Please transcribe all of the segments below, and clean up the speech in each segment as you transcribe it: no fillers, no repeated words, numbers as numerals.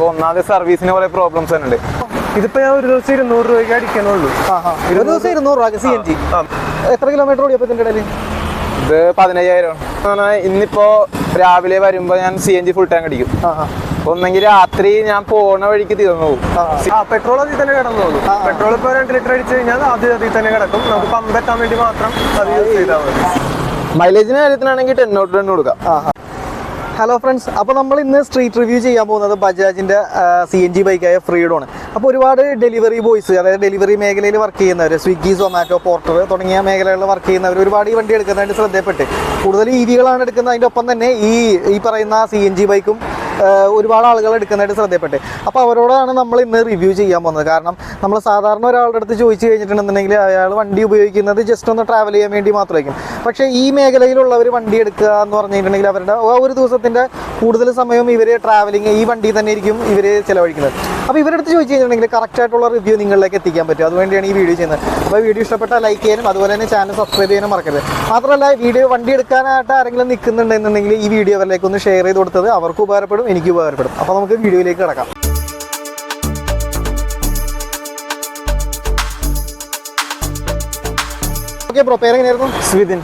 ഒന്നാമത് സർവീസിന് കുറെ പ്രോബ്ലംസ് ഉണ്ട്. ഇതിപ്പോ ഞാൻ ഒരു ദിവസം 200 രൂപയ്ക്ക് അടിക്കണുള്ളൂ. ഒരു ദിവസം 200 രൂപ CNG. എത്ര കിലോമീറ്റർ ഓടിയപ്പോ ഇതിന്റെ ഇടയിൽ? ഇത് 15,000. ഇന്നിപ്പോ രാവിലെ വരുമ്പോ ഞാൻ CNG ഫുൾ ടാങ്ക് അടിക്കും. ഒന്നെങ്കിൽ രാത്രി ഞാൻ പോണ വഴിക്ക് തീർന്നു പോകും. പെട്രോൾ അതിൽ തന്നെ കിടന്നോളൂ. പെട്രോൾ ഇപ്പൊ 2 ലിറ്റർ അടിച്ചു കഴിഞ്ഞാൽ അത് അതിൽ തന്നെ കിടക്കും. നമുക്ക് പമ്പ് എത്താൻ വേണ്ടി മാത്രം അത് യൂസ് ചെയ്താൽ മതി. മൈലേജിന്റെ കാര്യത്തിലാണെങ്കിൽ 10 കൊടുക്കാം. ഹലോ ഫ്രണ്ട്സ്, അപ്പോൾ നമ്മൾ ഇന്ന് സ്ട്രീറ്റ് റിവ്യൂ ചെയ്യാൻ പോകുന്നത് ബജാജിൻ്റെ CNG ബൈക്കായ ഫ്രീഡോണ്. അപ്പോൾ ഒരുപാട് ഡെലിവറി ബോയ്സ്, അതായത് ഡെലിവറി മേഖലയിൽ വർക്ക് ചെയ്യുന്നവർ, സ്വിഗ്ഗി, സൊമാറ്റോ, പോർട്ടർ തുടങ്ങിയ മേഖലകളിൽ വർക്ക് ചെയ്യുന്നവർ ഒരുപാട് ഈ വണ്ടി എടുക്കുന്നതായിട്ട് ശ്രദ്ധയപ്പെട്ട് കൂടുതൽ EV-കളാണ് എടുക്കുന്നത്. അതിൻ്റെ ഒപ്പം തന്നെ ഈ പറയുന്ന CNG ബൈക്കും ഒരുപാട് ആളുകൾ എടുക്കുന്നതായിട്ട് ശ്രദ്ധയപ്പെട്ട്. അപ്പോൾ അവരോടാണ് നമ്മൾ ഇന്ന് റിവ്യൂ ചെയ്യാൻ പോകുന്നത്. കാരണം നമ്മൾ സാധാരണ ഒരാളുടെ അടുത്ത് ചോദിച്ചു കഴിഞ്ഞിട്ടുണ്ടെന്നുണ്ടെങ്കിൽ അയാൾ വണ്ടി ഉപയോഗിക്കുന്നത് ജസ്റ്റ് ഒന്ന് ട്രാവൽ ചെയ്യാൻ വേണ്ടി മാത്രമായിരിക്കും. പക്ഷേ ഈ മേഖലയിലുള്ളവർ വണ്ടി എടുക്കുക എന്ന് പറഞ്ഞിട്ടുണ്ടെങ്കിൽ അവരുടെ ഒരു ദിവസത്തിൻ്റെ കൂടുതൽ സമയം ഇവർ ട്രാവലിങ് ഈ വണ്ടി തന്നെ ആയിരിക്കും ഇവർ ചിലവഴിക്കുന്നത്. അപ്പോൾ ഇവരുടെ അടുത്ത് ചോദിച്ചു കഴിഞ്ഞിട്ടുണ്ടെങ്കിൽ കറക്റ്റായിട്ടുള്ള റിവ്യൂ നിങ്ങളിലേക്ക് എത്തിക്കാൻ പറ്റും. അതുവേണ്ടിയാണ് ഈ വീഡിയോ ചെയ്യുന്നത്. അപ്പോൾ വീഡിയോ ഇഷ്ടപ്പെട്ടാൽ ലൈക്ക് ചെയ്യാനും അതുപോലെ തന്നെ ചാനൽ സബ്സ്ക്രൈബ് ചെയ്യാനും മറക്കരുത്. മാത്രമല്ല വണ്ടി എടുക്കാനായിട്ട് ആരെങ്കിലും നിൽക്കുന്നുണ്ടെന്നുണ്ടെങ്കിൽ ഈ വീഡിയോ അവരിലേക്ക് ഒന്ന് ഷെയർ ചെയ്ത് കൊടുത്തത് അവർക്ക് ഉപകാരപ്പെടും, എനിക്ക് ഉപകാരപ്പെടും. അപ്പോൾ നമുക്ക് വീഡിയോയിലേക്ക് കിടക്കാം. ഓക്കെ ബ്രോ, പേരെങ്ങനെയായിരുന്നു? സ്വിദിൻ.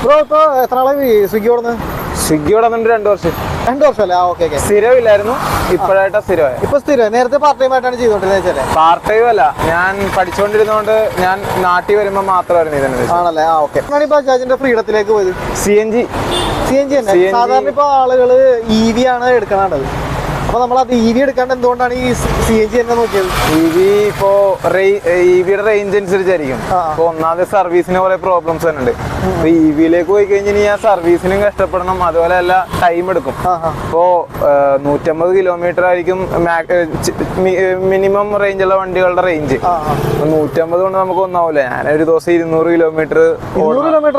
ബ്രോ ഇപ്പോൾ എത്ര നാളായി സ്വിഗ്ഗി ഓടുന്നത്? സ്വിഗ്ഗി ഓടുന്നുണ്ട് 2 വർഷം. 2 വർഷമല്ലേ? ഓക്കെ. സ്ഥിരമില്ലായിരുന്നു, ഇപ്പോഴായിട്ടാ സ്ഥിരമായി. ഇപ്പൊ സ്ഥിരം. നേരത്തെ പാർട്ട് ടൈം ആയിട്ടാണ് ചെയ്തോണ്ടിരുന്നത്? പാർട്ട് ടൈം അല്ല, ഞാൻ പഠിച്ചുകൊണ്ടിരുന്നോണ്ട് ഞാൻ നാട്ടിൽ വരുമ്പോ മാത്രമായിരുന്നു ഇതിന്. ആണല്ലേ? ഓക്കെ. ഈ ബജാജിന്റെ ഫ്രീഡത്തിലേക്ക് പോയത് CNG തന്നെ. സാധാരണ ഇപ്പൊ ആളുകള് EV ആണ് എടുക്കണത്. അപ്പൊ നമ്മളത് EV എടുക്കാണ്ട് എന്തുകൊണ്ടാണ് ഈ CNG തന്നെ നോക്കിയത്? EV ഇപ്പോ EVയുടെ റേഞ്ച് അനുസരിച്ചായിരിക്കും. ഇപ്പൊ ഒന്നാമത് സർവീസിന് കുറെ പ്രോബ്ലംസ് ഉണ്ട്. ഇപ്പൊ EVയിലേക്ക് പോയി കഴിഞ്ഞാൽ ഞാൻ സർവീസിനും കഷ്ടപ്പെടണം, അതുപോലെ അല്ല ടൈം എടുക്കും. ഇപ്പോ 150 കിലോമീറ്റർ ആയിരിക്കും മിനിമം റേഞ്ചുള്ള വണ്ടികളുടെ റേഞ്ച്. 150 കൊണ്ട് നമുക്ക് ഒന്നാവൂല. ഞാൻ ഒരു ദിവസം 200 കിലോമീറ്റർ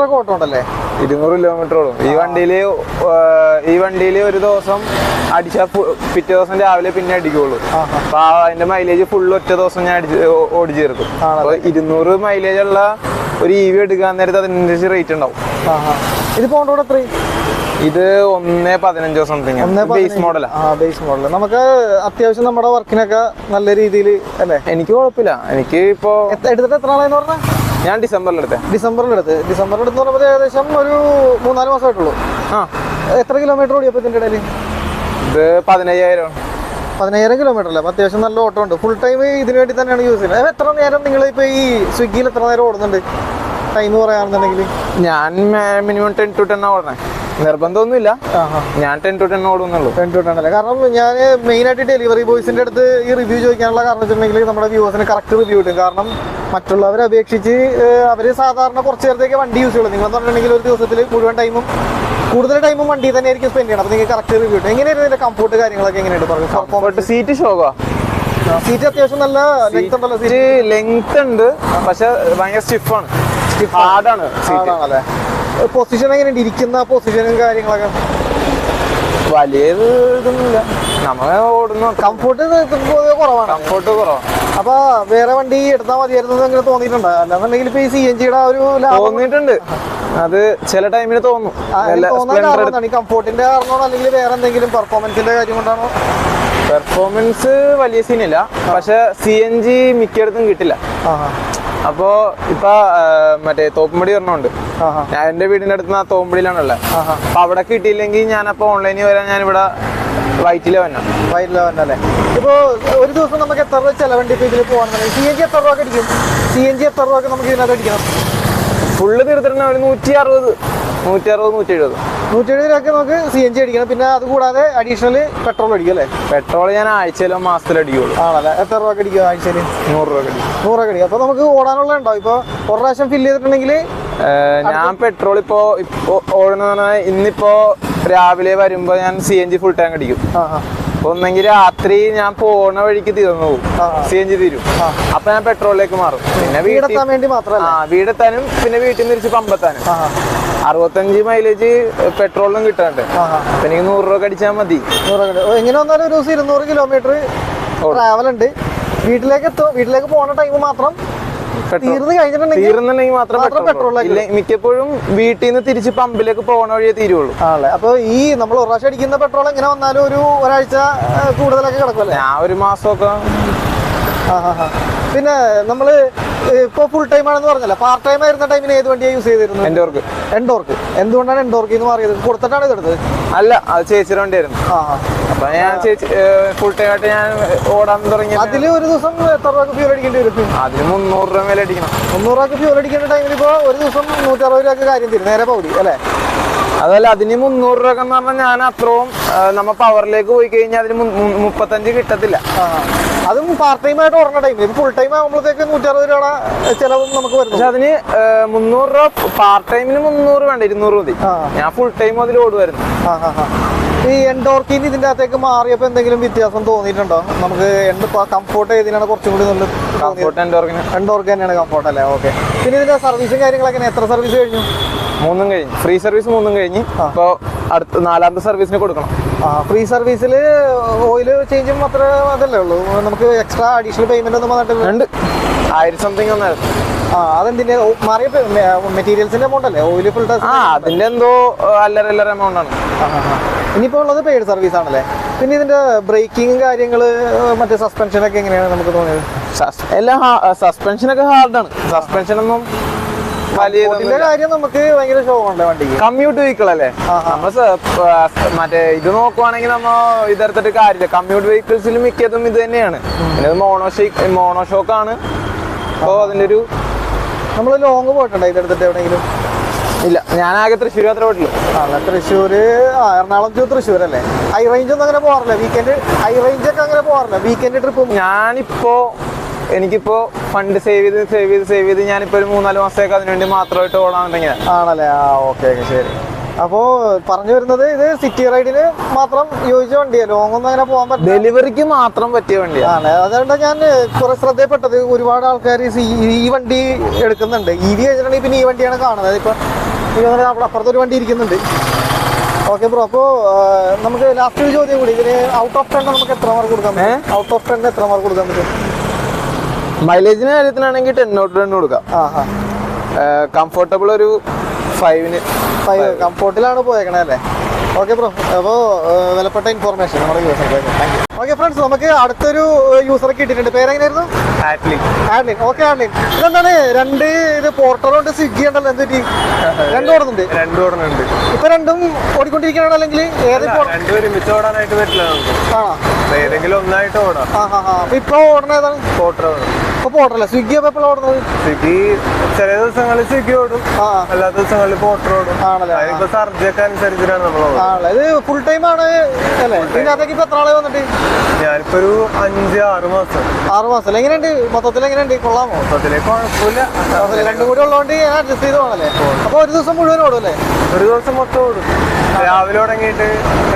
ഒക്കെ ഓട്ടം ഉണ്ടല്ലേ? 200 കിലോമീറ്റർ ഓടും. ഈ വണ്ടിയില് ഒരു ദിവസം അടിച്ചാൽ പിറ്റേ ദിവസം രാവിലെ പിന്നെ അടിക്കുള്ളൂ. അപ്പൊ അതിന്റെ മൈലേജ് ഫുള്ള് ഒറ്റ ദിവസം ഞാൻ ഓടിച്ചു തീർക്കും. അപ്പൊ 200 മൈലേജ് ഉള്ള ഒരു EV എടുക്കാൻ നേരത്തെ അതിനനുസരിച്ച് റേറ്റ് ഉണ്ടാവും. ഇത് പോണ്ടോടെ എത്ര? ഇത് 1.15 സംതിങ്. ബേസ് മോഡലാ. Base model. നമുക്ക് അത്യാവശ്യം നമ്മുടെ വർക്കിനൊക്കെ നല്ല രീതിയിൽ അല്ലേ? എനിക്ക് കുഴപ്പമില്ല. എനിക്ക് ഇപ്പൊ എടുത്തിട്ട് എത്ര നാളായെന്ന് പറഞ്ഞാൽ? ഞാൻ ഡിസംബറിലെടുത്ത് പറയുമ്പോൾ ഏകദേശം ഒരു 3-4 മാസമായിട്ടുള്ളൂ. എത്ര കിലോമീറ്റർ ഓടിയപ്പോ ഇതിന്റെ ഇടയിൽ? ഇത് 15,000 കിലോമീറ്റർ അല്ലേ? അത്യാവശ്യം നല്ല ഓട്ടം ഉണ്ട്. ഫുൾ ടൈം ഇതിനു വേണ്ടി തന്നെയാണ് യൂസ് ചെയ്യുന്നത്. എത്ര നേരം നിങ്ങൾ ഇപ്പൊ ഈ സ്വിഗ്ഗിയിൽ എത്ര നേരം ഓടുന്നുണ്ട്? ടൈം പറയാണെന്നുണ്ടെങ്കിൽ ഞാൻ മിനിമം 10 to 10 ഓടണേ. നിർബന്ധമൊന്നുമില്ല, ഞാൻ 10 to 10 ഓടുന്നുള്ളൂ. 10 to 10 അല്ലേ? കാരണം ഞാൻ മെയിനായിട്ട് ഡെലിവറി ബോയ്സിന്റെ അടുത്ത് ഈ റിവ്യൂ ചോദിക്കാനുള്ള കാരണം വെച്ചിട്ടുണ്ടെങ്കിൽ നമ്മുടെ വ്യൂവേഴ്സിന് കറക്റ്റ് റിവ്യൂ കിട്ടും. കാരണം മറ്റുള്ളവരെ അപേക്ഷിച്ച് അവർ സാധാരണ കുറച്ച് നേരത്തേക്ക് വണ്ടി യൂസ് ചെയ്യുള്ളൂ. നിങ്ങൾ പറഞ്ഞിട്ടുണ്ടെങ്കിൽ ഒരു ദിവസത്തിൽ കൂടുതൽ ടൈമും വണ്ടി തന്നെ ആയിരിക്കും സ്പെൻഡ് ചെയ്യണം. അപ്പോൾ നിങ്ങൾക്ക് കറക്റ്റ് റിവ്യൂ കിട്ടും. എങ്ങനെയായിരുന്നു ഇതിന്റെ കംഫോർട്ട് കാര്യങ്ങളൊക്കെ എങ്ങനെയാണ് പറഞ്ഞു? സീറ്റ് ഷോക്കാ. സീറ്റ് അത്യാവശ്യം നല്ല ലെങ്ത് ഉണ്ടല്ലോ? സീറ്റ് ലെങ്ത് ഉണ്ട്, പക്ഷെ ഭയങ്കര സ്റ്റിഫാണ്, ഹാർഡാണ് അല്ലേ? പൊസിഷൻ എങ്ങനെയുണ്ട്? ഇരിക്കുന്ന പൊസിഷനും കാര്യങ്ങളൊക്കെ വലിയ ഇതൊന്നുമില്ല. നമ്മൾ ഓടുന്ന കംഫോർട്ട് കുറവാണ്. അപ്പൊ വേറെ വണ്ടി എടുത്താൽ മതിയായിരുന്നു അങ്ങനെ തോന്നിയിട്ടുണ്ടോ? അല്ലാന്നുണ്ടെങ്കിൽ ഇപ്പൊ ഈ CNG-യുടെ ഒരു തോന്നിയിട്ടുണ്ട്. അത് ചില ടൈമിന് തോന്നും. ഈ കംഫോർട്ടിന്റെ കാരണമാണോ അല്ലെങ്കിൽ വേറെ എന്തെങ്കിലും പെർഫോമൻസിന്റെ കാര്യം കൊണ്ടാണോ? പെർഫോമൻസ് വലിയ സീനില്ല, പക്ഷെ CNG മിക്കയിടത്തും കിട്ടില്ല. അപ്പോ ഇപ്പൊ മറ്റേ തോപ്പുംപടി പറഞ്ഞോണ്ട് ഞാൻ എന്റെ വീടിന്റെ അടുത്ത് ആ തോമ്പടിയിലാണുള്ളത്. അപ്പൊ അവിടെ കിട്ടിയില്ലെങ്കിൽ ഞാനപ്പോ ഓൺലൈനിൽ വരാൻ ഞാൻ ഇവിടെ വൈറ്റിലെ വന്നല്ലേ? ഇപ്പൊ ഒരു ദിവസം നമുക്ക് എത്ര രൂപ ചെലവുണ്ട് ഇപ്പൊ ഇതിൽ പോകണമെന്നുണ്ടെങ്കിൽ? CNG എത്ര രൂപ അടിക്കും? CNG എത്ര രൂപ നമുക്ക് ഇതിനകത്ത് അടിക്കണം? ഫുള്ള് തീർത്തിട്ട് ഒരു 160, 170 രൂപയ്ക്ക് നമുക്ക് CNG അടിക്കണം. പിന്നെ അത് കൂടാതെ അഡീഷണൽ പെട്രോൾ അടിക്കും അല്ലേ? പെട്രോൾ ഞാൻ ആഴ്ചയിലോ മാസത്തിലോ അടിക്കുള്ളൂ. ആണല്ലേ? എത്ര രൂപ അടിക്കും ആഴ്ചയിൽ? 100 രൂപ അടിക്കും. അപ്പൊ നമുക്ക് ഓടാനുള്ള ഉണ്ടാവും. ഇപ്പൊ ഒരു പ്രാവശ്യം ഫില്ല് ചെയ്തിട്ടുണ്ടെങ്കിൽ ഞാൻ പെട്രോൾ ഇപ്പോ ഓടുന്ന ഇന്നിപ്പോ രാവിലെ വരുമ്പോ ഞാൻ CNG ഫുൾ ടാങ്ക് അടിക്കും. ഒന്നെങ്കിൽ രാത്രി ഞാൻ പോണ വഴിക്ക് തീർന്നു പോകും, CNG തീരും. അപ്പൊ ഞാൻ പെട്രോളിലേക്ക് മാറും. പിന്നെ വീടെത്താൻ വേണ്ടി മാത്രമല്ല, വീടെത്താനും പിന്നെ വീട്ടിൽ നിന്ന് തിരിച്ച് പമ്പെത്താനും. 65 മൈലേജ് പെട്രോളിനും കിട്ടാണ്ട്. അപ്പൊ എനിക്ക് 100 രൂപ അടിച്ചാൽ മതി. എങ്ങനെ വന്നാലും ഒരു ദിവസം 200 കിലോമീറ്റർ ട്രാവൽ ഉണ്ട്. വീട്ടിലേക്ക് പോണ ടൈം മാത്രം തീർന്നു കഴിഞ്ഞിട്ടുണ്ടെങ്കിൽ തീർന്നുണ്ടെങ്കിൽ മാത്രം പെട്രോൾ ഇല്ല, മിക്കപ്പോഴും വീട്ടിൽ നിന്ന് തിരിച്ച് പമ്പിലേക്ക് പോകണ വഴിയേ തീരുള്ളൂ. ആണല്ലേ. അപ്പൊ ഈ നമ്മൾ ഒരു പ്രാവശ്യം അടിക്കുന്ന പെട്രോൾ എങ്ങനെ വന്നാലും ഒരാഴ്ച കൂടുതലൊക്കെ കിടക്കുമല്ലേ? ഞാൻ ഒരു മാസമൊക്കെ. പിന്നെ നമ്മള് ഇപ്പൊ ഫുൾ ടൈം ആണെന്ന് പറഞ്ഞല്ലോ, പാർട്ട് ടൈം ആയിരുന്ന ടൈമിന് ഏത് വണ്ടിയാണ് യൂസ് ചെയ്തിരുന്നത്? എൻഡോർക്ക്. എന്തുകൊണ്ടാണ് എൻഡോർക്ക് മാറിയത്? കൊടുത്തിട്ടാണ് ഇതെടുത്തത്? അല്ല, അത് ചേച്ചിയുടെ വണ്ടിയായിരുന്നു. അപ്പൊ ഞാൻ ഫുൾ ടൈം ആയിട്ട് ഞാൻ ഓടാൻ തുടങ്ങി. അതില് ഒരു ദിവസം എത്ര രൂപ ഫ്യൂൽ അടിക്കേണ്ടി വരും? അതിന് 300 രൂപ മേലെ അടിക്കണം. 300 രൂപ ഫ്യൂൽ അടിക്കേണ്ട ടൈമിൽ ഇപ്പൊ ഒരു ദിവസം 160 രൂപ കാര്യം തരും, നേരെ പൗടി അല്ലേ? അതല്ല, അതിന് 300 രൂപ എന്ന് പറഞ്ഞാൽ ഞാൻ അത്രയും നമ്മ പവറിലേക്ക് പോയി കഴിഞ്ഞാൽ അതിന് 35 കിട്ടത്തില്ല. അതും പാർട്ട് ടൈം ആയിട്ട് ഓടുന്ന ടൈമിൽ. ഫുൾ ടൈം ആകുമ്പോഴത്തേക്ക് 160 രൂപ ചെലവും നമുക്ക് വരും. പക്ഷെ അതിന് 300 രൂപ പാർട്ട് ടൈമിന് 300 വേണ്ട, 200 മതി. ഞാൻ ഫുൾ ടൈം അതിൽ ഓടുമായിരുന്നു. ഈ എൻഡോർക്കിന് ഇതിന്റെ അകത്തേക്ക് മാറിയപ്പോ എന്തെങ്കിലും വ്യത്യാസം തോന്നിയിട്ടുണ്ടോ? നമുക്ക് കംഫോർട്ട് ഏതിനാണ് കുറച്ചും കൂടി നല്ലത്? എൻഡോർക്ക് തന്നെയാണ് കംഫോർട്ട് അല്ലേ? ഓക്കെ. പിന്നെ ഇതിന്റെ സർവീസും കാര്യങ്ങളൊക്കെ എത്ര സർവീസ് കഴിഞ്ഞു? 3 കഴിഞ്ഞു. ഫ്രീ സർവീസ് 3 കഴിഞ്ഞ്. ഇപ്പൊ അടുത്ത 4ാമത്തെ സർവീസിന് കൊടുക്കണം. ഫ്രീ സർവീസിൽ ഓയിൽ ചേഞ്ചും അത്ര അതല്ലേ ഉള്ളൂ? നമുക്ക് എക്സ്ട്രാ അഡീഷണൽ പേയ്മെന്റ് ഒന്നും വന്നിട്ടുണ്ട്? 1000 സംതിങ് ഒന്നായിരുന്നു. അതെന്തിന്റെ മാറിയ മെറ്റീരിയൽസിന്റെ എമൗണ്ട് അല്ലേ? ഓയിൽ ഫുൾ ടെസ്റ്റ് അതിന്റെ എന്തോ അല്ലറ എമൗണ്ട് ആണ്. ഇനിയിപ്പോ ഉള്ളത് പെയ്ഡ് സർവീസ് ആണല്ലേ? പിന്നെ ഇതിന്റെ ബ്രേക്കിംഗ് കാര്യങ്ങള് മറ്റേ സസ്പെൻഷനൊക്കെ എങ്ങനെയാണ് നമുക്ക് തോന്നിയത്? എല്ലാം സസ്പെൻഷനൊക്കെ ഹാർഡാണ്. സസ്പെൻഷൻ ഒന്നും വലിയ കാര്യം നമുക്ക് ഭയങ്കര ഷോകണ്ടേ വണ്ടിക്ക്? കമ്മ്യൂട്ട് വെഹിക്കിൾ അല്ലേ? മറ്റേ ഇത് നോക്കുവാണെങ്കിൽ നമ്മ ഇതെടുത്തിട്ട് കാര്യമില്ല. കമ്മ്യൂട്ട് വെഹിക്കിൾസിൽ മിക്കതും ഇത് തന്നെയാണ്. പിന്നെ മോണോഷോക്കാണ്. അപ്പോ അതിന്റെ ഒരു നമ്മൾ ലോങ് പോയിട്ടുണ്ടോ ഇതെടുത്തിട്ട് എവിടെയെങ്കിലും? ഇല്ല, ഞാൻ ആകെ തൃശ്ശൂർ യാത്ര പോയിട്ടുള്ളൂ. തൃശ്ശൂര്, എറണാകുളം ടു തൃശ്ശൂർ അല്ലേ? ഹൈ റേഞ്ച് ഒന്നും അങ്ങനെ പോകാറില്ല? വീക്കെൻഡ് ഹൈ റേഞ്ച് ഒക്കെ അങ്ങനെ പോകാറില്ല? വീക്കെൻഡ് ട്രിപ്പ് എനിക്കിപ്പോ ഫണ്ട് സേവ് ചെയ്ത് ഞാനിപ്പോ ഒരു 3-4 മാസത്തേക്ക് അതിനുവേണ്ടി മാത്രമായിട്ട് ഓടാനുണ്ടെങ്കിൽ ആണല്ലേ? ഓക്കെ, ശരി. അപ്പോ പറഞ്ഞു വരുന്നത് ഇത് സിറ്റി റൈഡിന് മാത്രം യോജിച്ച വണ്ടിയാണ്, ലോങ് ഒന്നും അങ്ങനെ പോകാൻ പറ്റില്ല, ഡെലിവറിക്ക് മാത്രം പറ്റിയ വണ്ടിയാണ്. അതുകൊണ്ട് ഞാൻ കുറെ ശ്രദ്ധപ്പെട്ടത് ഒരുപാട് ആൾക്കാർ ഈ വണ്ടി എടുക്കുന്നുണ്ട്. EV കഴിഞ്ഞിട്ടുണ്ടെങ്കിൽ പിന്നെ ഈ വണ്ടിയാണ് കാണുന്നത്. ഇപ്പൊ അപ്പുറത്തൊരു വണ്ടി ഇരിക്കുന്നുണ്ട്. ഓക്കെ ബ്രോ, അപ്പോ നമുക്ക് ലാസ്റ്റ് ഒരു ചോദ്യം കൂടി. ഇതിന് ഔട്ട് ഓഫ് 10 നമുക്ക് എത്ര മാർക്ക് കൊടുക്കാൻ പറ്റും? ഔട്ട് ഓഫ് 10 എത്ര മാർക്ക് കൊടുക്കാൻ പറ്റും? മൈലേജിന്റെ കാര്യത്തിലാണെങ്കിൽ 10/10 കൊടുക്കാം. കംഫർട്ടബിൾ ഒരു 5 കംഫോർട്ടിലാണ് പോയേക്കണേ അല്ലേ? ഓക്കെ ബ്രോ, അപ്പോൾ വിലപ്പെട്ട ഇൻഫോർമേഷൻ നമ്മുടെ യൂസർക്ക്. Thank you. ഓക്കെ ഫ്രണ്ട്സ്, നമുക്ക് അടുത്തൊരു യൂസറെ കിട്ടിയിട്ടുണ്ട്. പേരെങ്ങനെയായിരുന്നു? ആഡ്ലിൻ. ഓക്കെ ആഡ്ലിൻ, ഇതെന്താണ് ഇത് പോർട്ടറുണ്ട് സ്വിഗ്ഗി ഉണ്ടല്ലോ, എന്തൊരു രണ്ടും ഓടുന്നുണ്ട്? ഇപ്പൊ രണ്ടും ഓടിക്കൊണ്ടിരിക്കുകയാണ് അല്ലെങ്കിൽ ഓടാനായിട്ട് പറ്റില്ല? ഏതെങ്കിലും ഒന്നായിട്ട് ഓടാം. അപ്പൊ ഇപ്പൊ ഓടണ ഏതാണ്? ഇപ്പൊ പോർട്ടറല്ല, സ്വിഗ്ഗി അപ്പൊ എപ്പോഴാണ് ഓടുന്നത്? സ്വിഗ്ഗി ചില ദിവസങ്ങളിൽ സ്വിഗ്ഗി ഓടും, എല്ലാ ദിവസങ്ങളിൽ പോർട്ടർ ഓടും. ആണല്ലേ? സർജൊക്കെ അനുസരിച്ചിട്ടാണ് നമ്മൾ. ഇത് ഫുൾ ടൈം ആണ് അല്ലേ? ഇതിനകത്തേക്ക് ഇപ്പൊ എത്ര ആളെ വന്നിട്ട്? ഞാനിപ്പോ ഒരു 5-6 മാസം. 6 മാസം. എങ്ങനെയുണ്ട് മൊത്തത്തിൽ? എങ്ങനെയുണ്ട്? കൊള്ളാമോ? മൊത്തത്തില് കുഴപ്പമില്ല. രണ്ടും കൂടി ഉള്ളതുകൊണ്ട് ഞാൻ അഡ്ജസ്റ്റ് ചെയ്ത് പോകണല്ലേ? അപ്പൊ ഒരു ദിവസം മുഴുവൻ ഓടും അല്ലേ? ഒരു ദിവസം മൊത്തം ഓടും. രാവിലെ തുടങ്ങിയിട്ട്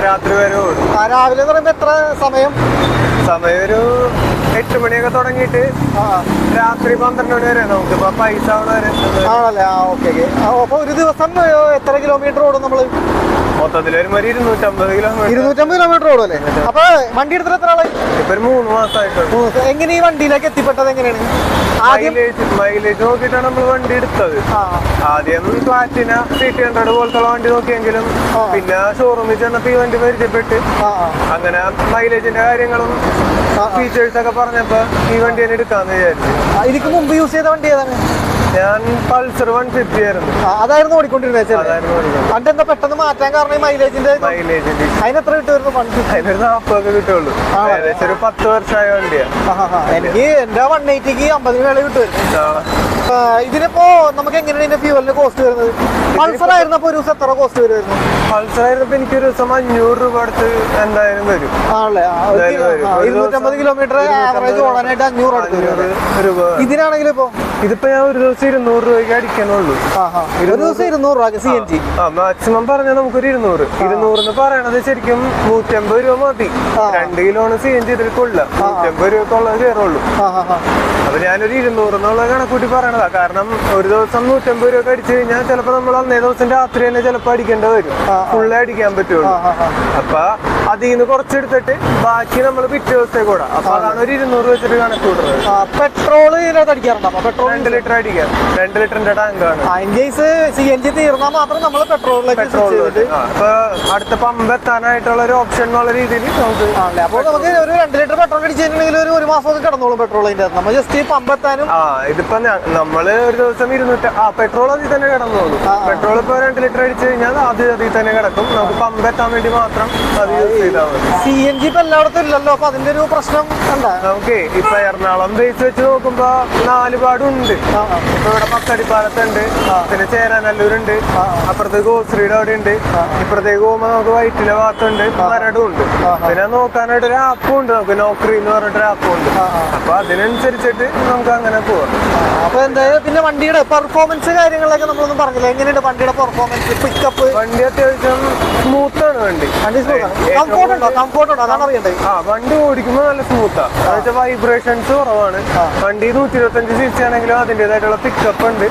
രാത്രി വരെ ഓടും. രാവിലെ എന്ന് പറയുമ്പോ എത്ര സമയം? ഒരു 8 മണിയൊക്കെ തുടങ്ങിയിട്ട് രാത്രി 12 മണി വരെ. നമുക്കിപ്പോ പൈസ വരെ ആണല്ലേ? ഓക്കെ. അപ്പൊ ഒരു ദിവസം എത്ര കിലോമീറ്റർ ഓടും നമ്മള്? മൊത്തത്തിൽ ഒരു 250 കിലോമീറ്റർ ഓടും അല്ലേ? അപ്പൊ വണ്ടി എടുത്തിട്ട് എത്ര ആളായി? ഇപ്പൊ 3 മാസമായിട്ട്. എങ്ങനെ ഈ വണ്ടിയിലേക്ക് എത്തിപ്പെട്ടത്? എങ്ങനെയാണ്? മൈലേജ് നോക്കിയിട്ടാണ് നമ്മൾ വണ്ടി എടുത്തത്. ആദ്യം പ്ലാറ്റിന CT100 പോലത്തെ വണ്ടി നോക്കിയെങ്കിലും പിന്നെ ഷോറൂമിൽ ചെന്നപ്പോ ഈ വണ്ടി പരിചയപ്പെട്ട് അങ്ങനെ മൈലേജിന്റെ കാര്യങ്ങളും ഫീച്ചേഴ്സ് ഒക്കെ പറഞ്ഞപ്പോ ഈ വണ്ടി തന്നെ എടുക്കാന്ന് വിചാരിച്ചു. ഇതിക്ക് മുമ്പ് യൂസ് ചെയ്ത വണ്ടി ഏതാണ്? ഞാൻ പൾസർ 150 ആയിരുന്നു. അതായിരുന്നു ഓടിക്കൊണ്ടിരുന്നത്. പണ്ട് എന്താ പെട്ടെന്ന് മാറ്റാൻ കാരണം മൈലേജിന്റെ? അതിനെത്ര കിട്ടുമായിരുന്നു പണ്ട്? 40 കിട്ടുള്ളൂ. ഏകദേശം ഒരു 10 വർഷമായ വണ്ടിയാണ്. എനിക്ക് എന്റെ 180ക്ക് 50 മേലെ കിട്ടുമായിരുന്നു. ഇതിനിപ്പോ നമുക്ക് എങ്ങനെയാണ് ഇതിന്റെ ഫ്യൂവലിന് കോസ്റ്റ് വരുന്നത്? പൾസർ ആയിരുന്നപ്പോ ഒരു ദിവസം എത്ര കോസ്റ്റ് വരുമായിരുന്നു? പൾസർ ആയിരുന്നപ്പോ എനിക്ക് ഒരു ദിവസം 500 രൂപ അടുത്ത് എന്തായാലും വരും. ആണല്ലേ? 250 കിലോമീറ്റർ ആവറേജ് ഓടാനായിട്ട് 500 അടുത്ത് രൂപ. ഇതിനാണെങ്കിൽ ഇതിപ്പോ ഞാൻ ഒരു ദിവസം 200 രൂപയ്ക്ക് അടിക്കാനുള്ളൂ. ഒരു ദിവസം 200 രൂപ CNG മാക്സിമം പറഞ്ഞാൽ നമുക്കൊരു 200 എന്ന് പറയണത് ശരിക്കും 150 രൂപ മതി. 2 കിലോണ് CNG ഇതിൽ കൊള്ളില്ല. 150 രൂപക്കുള്ളത് കയറുള്ളൂ. അപ്പൊ ഞാനൊരു 200 എന്നുള്ള കണക്കൂട്ടി പറയണതാ. കാരണം ഒരു ദിവസം 150 രൂപ അടിച്ചു കഴിഞ്ഞാൽ ചിലപ്പോ നമ്മൾ അന്നേ ദിവസം രാത്രി തന്നെ ചിലപ്പോ അടിക്കേണ്ടി വരും. ഫുള്ള് അടിക്കാൻ പറ്റുള്ളൂ. അപ്പൊ അതിൽ നിന്ന് കുറച്ചെടുത്തിട്ട് ബാക്കി നമ്മൾ പിറ്റേ ദിവസത്തേക്ക് കൂടാ. അപ്പൊ അതാണ് ഒരു 200 വെച്ചിട്ട് കണക്ക് കൂട്ടുന്നത്. പെട്രോൾ അടിക്കാറുണ്ടോ? പെട്രോൾ 2 ലിറ്റർ അടിക്കാം. 2 ലിറ്ററിന്റെ ടാങ്കാണ്. ഇൻകേസ് CNG തീർന്നാൽ മാത്രം നമ്മൾ പെട്രോളിലേക്ക് അപ്പൊ അടുത്ത പമ്പ് എത്താനായിട്ടുള്ള ഒരു ഓപ്ഷൻ എന്നുള്ള രീതിയിൽ നമുക്ക് അപ്പൊ നമുക്ക് ഒരു 2 ലിറ്റർ പെട്രോൾ അടിച്ചിട്ടുണ്ടെങ്കിൽ ഒരു മാസം കിടന്നോളും പെട്രോളിന്റെ. നമ്മൾ ജസ്റ്റ് ഈ പമ്പ് എത്താനും ഇതിപ്പോ നമ്മള് ഒരു ദിവസം 200 പെട്രോൾ അതിൽ തന്നെ കിടന്നോളൂ. പെട്രോൾ ഇപ്പൊ 2 ലിറ്റർ അടിച്ചു കഴിഞ്ഞാൽ അതിൽ തന്നെ കിടക്കും. നമുക്ക് പമ്പ് എത്താൻ വേണ്ടി മാത്രം അത് യൂസ് ചെയ്താൽ മതി. CNG ഇപ്പൊ എല്ലായിടത്തും ഇല്ലല്ലോ. അപ്പൊ അതിന്റെ ഒരു പ്രശ്നം എന്താ? നമുക്ക് ഇപ്പൊ എറണാകുളം ബേസ് വെച്ച് നോക്കുമ്പോ 4 പാടുണ്ട്. ഇപ്പൊ ഇവിടെ പത്തടിപ്പാലത്തുണ്ട്, പിന്നെ ചേരാനല്ലൂരുണ്ട്, അപ്പുറത്തേക്ക് ഗോശ്രീയുടെ അവിടെ ഉണ്ട്, ഇപ്പുറത്തേക്ക് പോകുമ്പോ നമുക്ക് വൈറ്റിലെ ഭാഗത്തുണ്ട്, മരടും ഉണ്ട്. പിന്നെ നോക്കാനായിട്ട് ഒരു ആപ്പും ഉണ്ട്, നമുക്ക് നോക്കറി എന്ന് പറഞ്ഞിട്ടൊരു ആപ്പും ഉണ്ട്. അപ്പൊ അതിനനുസരിച്ചിട്ട് നമുക്ക് അങ്ങനെ പോവാം. അപ്പൊ എന്തായാലും പിന്നെ വണ്ടിയുടെ പെർഫോമൻസ് കാര്യങ്ങളൊക്കെ നമ്മളൊന്നും പറഞ്ഞില്ല. എങ്ങനെയുണ്ട് വണ്ടിയുടെ പെർഫോമൻസ്? പിക്കപ്പ് വണ്ടി അത്യാവശ്യം സ്മൂത്താണ്. വണ്ടി കംഫോർട്ട് ഉണ്ടോ? അതാണ് അറിയണ്ടേ. വണ്ടി ഓടിക്കുമ്പോൾ നല്ല സ്മൂത്താ. എന്നുവെച്ചാൽ വൈബ്രേഷൻസ് കുറവാണ്. വണ്ടി 125 cc ആണെങ്കിലും അതിൻ്റെതായിട്ടുള്ള പിക്കപ്പ് ഉണ്ട്.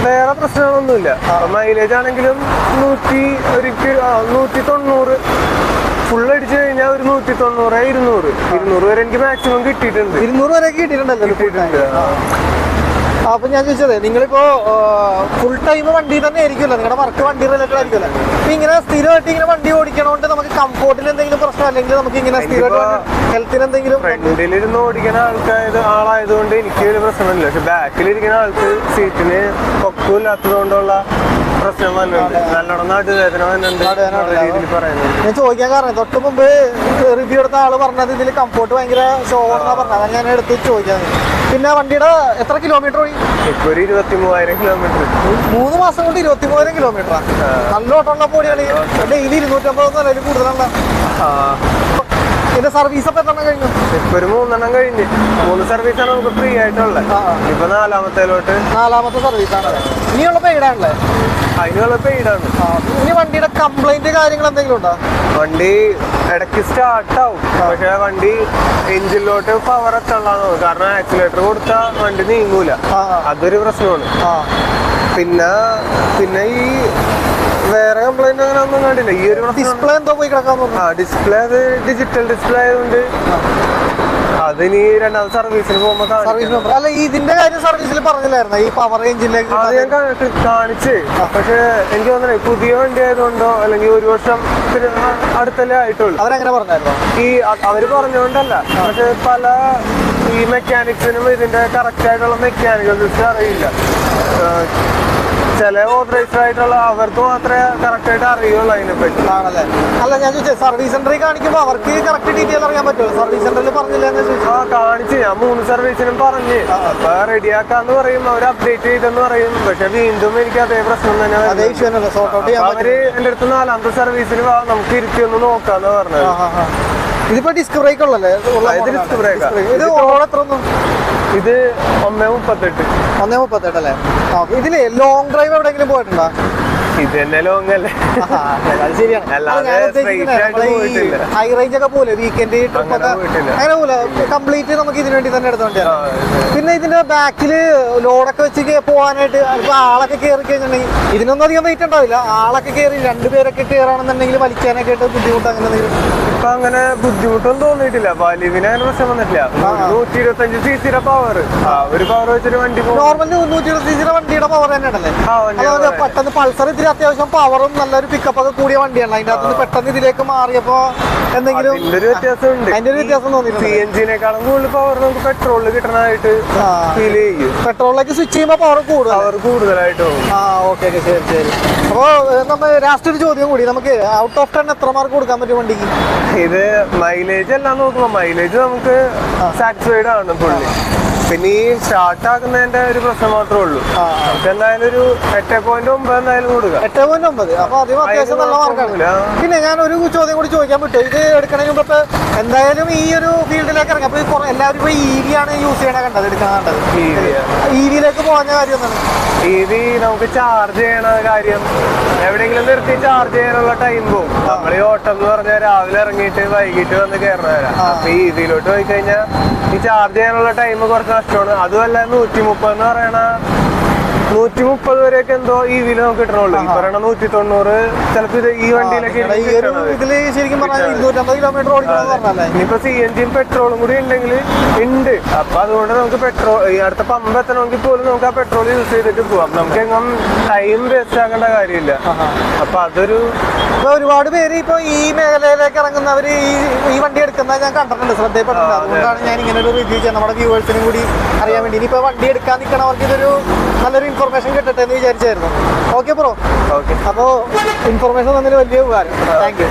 വേറെ പ്രശ്നങ്ങളൊന്നുമില്ല. മൈലേജ് ആണെങ്കിലും 190 ഫുൾ അടിച്ചു കഴിഞ്ഞാൽ ഒരു 190 200 വരെ എനിക്ക് മാക്സിമം കിട്ടിയിട്ടുണ്ട്. 200 വരെ കിട്ടിയിട്ടുണ്ടല്ലോ. അപ്പൊ ഞാൻ ചോദിച്ചത്, നിങ്ങളിപ്പോ ഫുൾ ടൈം വണ്ടി തന്നെ ആയിരിക്കുമല്ലോ, നിങ്ങളുടെ വർക്ക് വണ്ടി റിലേറ്റഡ് ആയിരിക്കുമല്ലോ. അപ്പൊ ഇങ്ങനെ സ്ഥിരമായിട്ട് ഇങ്ങനെ വണ്ടി ഓടിക്കണോണ്ട് നമുക്ക് കംഫോർട്ടിൽ എന്തെങ്കിലും പ്രശ്നം, അല്ലെങ്കിൽ നമുക്ക് ഇങ്ങനെ സ്ഥിരമായിട്ട് ഹെൽത്തിന് എന്തെങ്കിലും? ഫ്രണ്ടിലിരുന്ന് ഓടിക്കുന്ന ആളായതുകൊണ്ട് എനിക്ക് ഒരു പ്രശ്നമില്ല. പക്ഷെ ബാക്കിലിരിക്കുന്ന ആൾക്ക് സീറ്റിന് പൊക്കമില്ലാത്തത് കൊണ്ടുള്ള പ്രശ്നം വന്നിട്ടുണ്ട്. നല്ലോണം നാട്ടുവേദന വന്നിട്ടുണ്ട്. ഞാൻ ചോദിക്കാൻ കാരണം തൊട്ട് മുമ്പ് റിവ്യൂ എടുത്ത ആള് പറഞ്ഞത് ഇതിൽ കംഫോർട്ട് ഭയങ്കര ഷോ ആണെന്നാ പറഞ്ഞത്. അതാണ് ഞാൻ എടുത്ത് ചോദിക്കാൻ. പിന്നെ വണ്ടിയുടെ എത്ര കിലോമീറ്റർ പോയി? ഇപ്പൊ ഒരു 23,000 കിലോമീറ്റർ. 3 മാസം കൊണ്ട് 23,000 കിലോമീറ്റർ. നല്ല ഓട്ടമുള്ള പൊടിയാണ്. ഡെയിലി 250 അതിൽ കൂടുതലുള്ള. ഇതിന്റെ സർവീസ് അപ്പൊ എത്ര കഴിഞ്ഞു? ഇപ്പൊ ഒരു 3 കഴിഞ്ഞ്. 3 സർവീസാണ് നമുക്ക് ഫ്രീ ആയിട്ടുള്ളത്. ഇപ്പൊ 4ാമത്തെ സർവീസാണ്. ഇനിയുള്ള പെയ്ഡാണല്ലേ? അതിനുള്ള പെയ്ഡാണ്. ഇനി വണ്ടിയുടെ കംപ്ലൈന്റ് കാര്യങ്ങൾ എന്തെങ്കിലും ഉണ്ടോ? വണ്ടി ഇടയ്ക്ക് സ്റ്റാർട്ട് ആവും, പക്ഷെ വണ്ടി എഞ്ചിനിലോട്ട് പവർ എത്തള്ളാന്ന്. കാരണം ആക്സിലേറ്റർ കൊടുത്താൽ വണ്ടി നീങ്ങൂല. അതൊരു പ്രശ്നമാണ്. പിന്നെ ഈ വേറെ കംപ്ലൈന്റ് അങ്ങനെ ഒന്നും കണ്ടില്ല. ഈ ഒരു ഡിസ്പ്ലേ എന്തോ പോയി കിടക്കാൻ തോന്നുന്നു. ഡിസ്പ്ലേ അത് ഡിജിറ്റൽ ഡിസ്പ്ലേ ആയതുകൊണ്ട് അതിന് 2ാമത്തെ സർവീസിന് പോകുമ്പോ അല്ല, ഇതിന്റെ കാര്യം സർവീസിൽ പറഞ്ഞില്ലായിരുന്നു ഈ പവർ എഞ്ചിനിലേക്ക്? അത് ഞാൻ കാണിച്ച്. പക്ഷെ എനിക്ക് തോന്നണേ പുതിയ വണ്ടി ആയതുകൊണ്ടോ അല്ലെങ്കിൽ 1 വർഷം അടുത്തല്ലേ ആയിട്ടുള്ളൂ. അവരെങ്ങനെ പറഞ്ഞായിരുന്നോ? അവര് പറഞ്ഞുകൊണ്ടല്ല, പക്ഷെ പല ഈ മെക്കാനിക്സിനും ഇതിന്റെ കറക്റ്റ് ആയിട്ടുള്ള മെക്കാനിക്കൽ സിസ്റ്റം അറിയില്ല. ചില ഓതറൈസ്ഡ് ആയിട്ടുള്ള അവർക്ക് മാത്രമേ കറക്റ്റ് ആയിട്ട് അറിയുള്ളൂ അതിനെപ്പറ്റി. ആണല്ലേ? അല്ല, ഞാൻ ചോദിച്ചത് സർവീസ് സെന്ററിൽ കാണിക്കുമ്പോൾ അവർക്ക് കറക്റ്റ് ഡീറ്റെയിൽ അറിയാൻ പറ്റുമോ? സർവീസ് സെന്ററിൽ പറഞ്ഞില്ല എന്ന് ചോദിച്ചു. കാണിച്ച് ഞാൻ 3 സർവീസിനും പറഞ്ഞ്. അപ്പൊ റെഡിയാക്കാന്ന് പറയും, അവർ അപ്ഡേറ്റ് ചെയ്തെന്ന് പറയും. പക്ഷെ വീണ്ടും എനിക്ക് അതേ പ്രശ്നം തന്നെ. അതേ ഇഷ്യൂ തന്നെ സോർട്ട് ഔട്ട് ചെയ്യാൻ. അവര് എന്റെ അടുത്ത് 4ാമത്തെ സർവീസിന് നമുക്ക് ഇരുത്തി ഒന്ന് നോക്കാന്ന് പറഞ്ഞത്. ഇതിപ്പോ ഡിസ്ക് ബ്രേക്ക് ഉള്ളല്ലേ? ഇത് ഡിസ്ക് ബ്രേക്കാ. ഇത് ഓടെത്രൊന്നും? ഇത് 1.38. 1.38 അല്ലേ? ഇതില് ലോങ് ഡ്രൈവ് എവിടെയെങ്കിലും പോയിട്ടുണ്ടോ? ഇത് തന്നെ ലോങ് അല്ലേ? ശരിയാണ്. ഹൈ റേഞ്ച് ഒക്കെ പോലെ വീക്കെൻഡ് ട്രിപ്പ് ഒക്കെ അങ്ങനെ പോലെ കംപ്ലീറ്റ് നമുക്ക് ഇതിനു വേണ്ടി തന്നെ എടുത്ത വണ്ടിയാണ്. പിന്നെ ഇതിന്റെ ബാക്കില് ലോഡൊക്കെ വെച്ച് പോകാനായിട്ട് ഇപ്പൊ ആളൊക്കെ കയറി കഴിഞ്ഞിട്ടുണ്ടെങ്കിൽ ഇതിനൊന്നും അധികം വെയിറ്റ് ഉണ്ടാവില്ല. ആളൊക്കെ കയറി 2 പേരൊക്കെ കയറാണെന്നുണ്ടെങ്കിൽ വലിക്കാനൊക്കെ ആയിട്ട് ബുദ്ധിമുട്ട് അങ്ങനെ എന്തെങ്കിലും? ഇപ്പൊ അങ്ങനെ ബുദ്ധിമുട്ടൊന്നും തോന്നിയിട്ടില്ല. വലിവിന് അങ്ങനെ പ്രശ്നം വന്നിട്ടില്ല. 125 cc പവർ, ഒരു പവർ വെച്ചൊരു വണ്ടി നോർമലി 120 cc വണ്ടിയുടെ പവർ തന്നെയാണല്ലേ? പെട്ടെന്ന് പൾസർ ഇതിൽ അത്യാവശ്യം പവറും നല്ലൊരു പിക്കപ്പ് ഒക്കെ കൂടിയ വണ്ടിയാണ്. അതിന്റെ അകത്ത് പെട്ടെന്ന് ഇതിലേക്ക് മാറിയപ്പോ എന്തെങ്കിലും അതിന്റെ ഒരു വ്യത്യാസം തോന്നിയിട്ടുണ്ട്. CNG-നേക്കാളും കൂടുതൽ പവർ നമുക്ക് പെട്രോളിൽ കിട്ടണമായിട്ട് ഫീൽ ചെയ്യും. പെട്രോളിലേക്ക് സ്വിച്ച് ചെയ്യുമ്പോൾ പവർ കൂടുതലായിട്ട്. ഓക്കെ, ശരി. അപ്പൊ നമ്മൾ ലാസ്റ്റ് ഒരു ചോദ്യം കൂടി, നമുക്ക് ഔട്ട് ഓഫ് 10 എത്ര മാർക്ക് കൊടുക്കാൻ പറ്റും വണ്ടിക്ക്? ഇത് മൈലേജ് എല്ലാം നോക്കുമ്പോ മൈലേജ് നമുക്ക് സാറ്റിസ്ഫൈഡ് ആണ് പുള്ളി. പിന്നെ ഈ സ്റ്റാർട്ട് ആക്കുന്നതിന്റെ ഒരു പ്രശ്നം മാത്രമേ ഉള്ളൂ. നമുക്ക് എന്തായാലും ഒരു 8.9 എന്തായാലും കൊടുക്കുക. 8.9. അപ്പൊ അതിന് അത്യാവശ്യം നല്ല മാർക്കാണ്. പിന്നെ ഞാൻ ഒരു ചോദ്യം കൂടി ചോദിക്കാൻ പറ്റുമോ? ഇത് എടുക്കണതിന് മുമ്പ് എന്തായാലും ഈ ഒരു ഫീൽഡിലേക്ക് ഇറങ്ങി അപ്പൊ എല്ലാവരും ഇപ്പൊ EV ആണ് യൂസ് ചെയ്യണ കണ്ടത്, എടുക്കാൻ കണ്ടത്. EV-യിലേക്ക് പോകാൻ കാര്യം എന്താണ്? EV നമുക്ക് ചാർജ് ചെയ്യണ കാര്യം, എവിടെയെങ്കിലും നിർത്തി ചാർജ് ചെയ്യാനുള്ള ടൈം പോകും. നമ്മൾ ഈ ഓട്ടം എന്ന് പറഞ്ഞാൽ രാവിലെ ഇറങ്ങിയിട്ട് വൈകിട്ട് വന്ന് കയറണവരാ. അപ്പൊ ഈ EV-യിലോട്ട് പോയി കഴിഞ്ഞാൽ ഈ ചാർജ് ചെയ്യാനുള്ള ടൈം കുറച്ച് നഷ്ടമാണ്. അതുമല്ല 130 എന്ന് പറയണ 130 വരെയൊക്കെ എന്തോ EV-ല് നമുക്ക് കിട്ടണുള്ളൂ. ഈ പറയുന്ന 190 ചിലപ്പോ ഇത് ഈ വണ്ടിയിലൊക്കെ ഈ ഒരു ഇതില് ശരിക്കും പറഞ്ഞാൽ 250 കിലോമീറ്റർ ഓടിക്കണമെന്ന് പറഞ്ഞല്ലേ. ഇനിയിപ്പോ CNG പെട്രോളും കൂടി ഉണ്ടെങ്കിൽ ഉണ്ട്. അപ്പൊ അതുകൊണ്ട് നമുക്ക് പെട്രോൾ ഈ അടുത്ത പമ്പ് എത്തണമെങ്കിൽ പോലും നമുക്ക് ആ പെട്രോൾ യൂസ് ചെയ്തിട്ട് പോവാം. നമുക്ക് എങ്ങും ടൈം വേസ്റ്റ് ആക്കേണ്ട കാര്യമില്ല. അപ്പൊ അതൊരു ഒരുപാട് പേര് ഇപ്പൊ ഈ മേഖലയിലേക്ക് ഇറങ്ങുന്നവര് ഈ വണ്ടി എടുക്കുന്നത് ഞാൻ കണ്ടിട്ടുണ്ട്, ശ്രദ്ധയപ്പെട്ടിട്ടുണ്ട്. അതുകൊണ്ടാണ് ഞാൻ ഇങ്ങനെ ഒരു റിവ്യൂ ചെയ്യാൻ നമ്മുടെ വ്യൂവേഴ്സിനും കൂടി അറിയാൻ വേണ്ടി. ഇനിയിപ്പോ വണ്ടി എടുക്കാൻ നിൽക്കണവർക്ക് ഇതൊരു നല്ലൊരു ഇൻഫർമേഷൻ കിട്ടട്ടെ എന്ന് വിചാരിച്ചായിരുന്നു. Okay bro, okay. അപ്പോൾ ഇൻഫർമേഷൻ തന്നതിന് വലിയ ഉപകാരം. Thank U.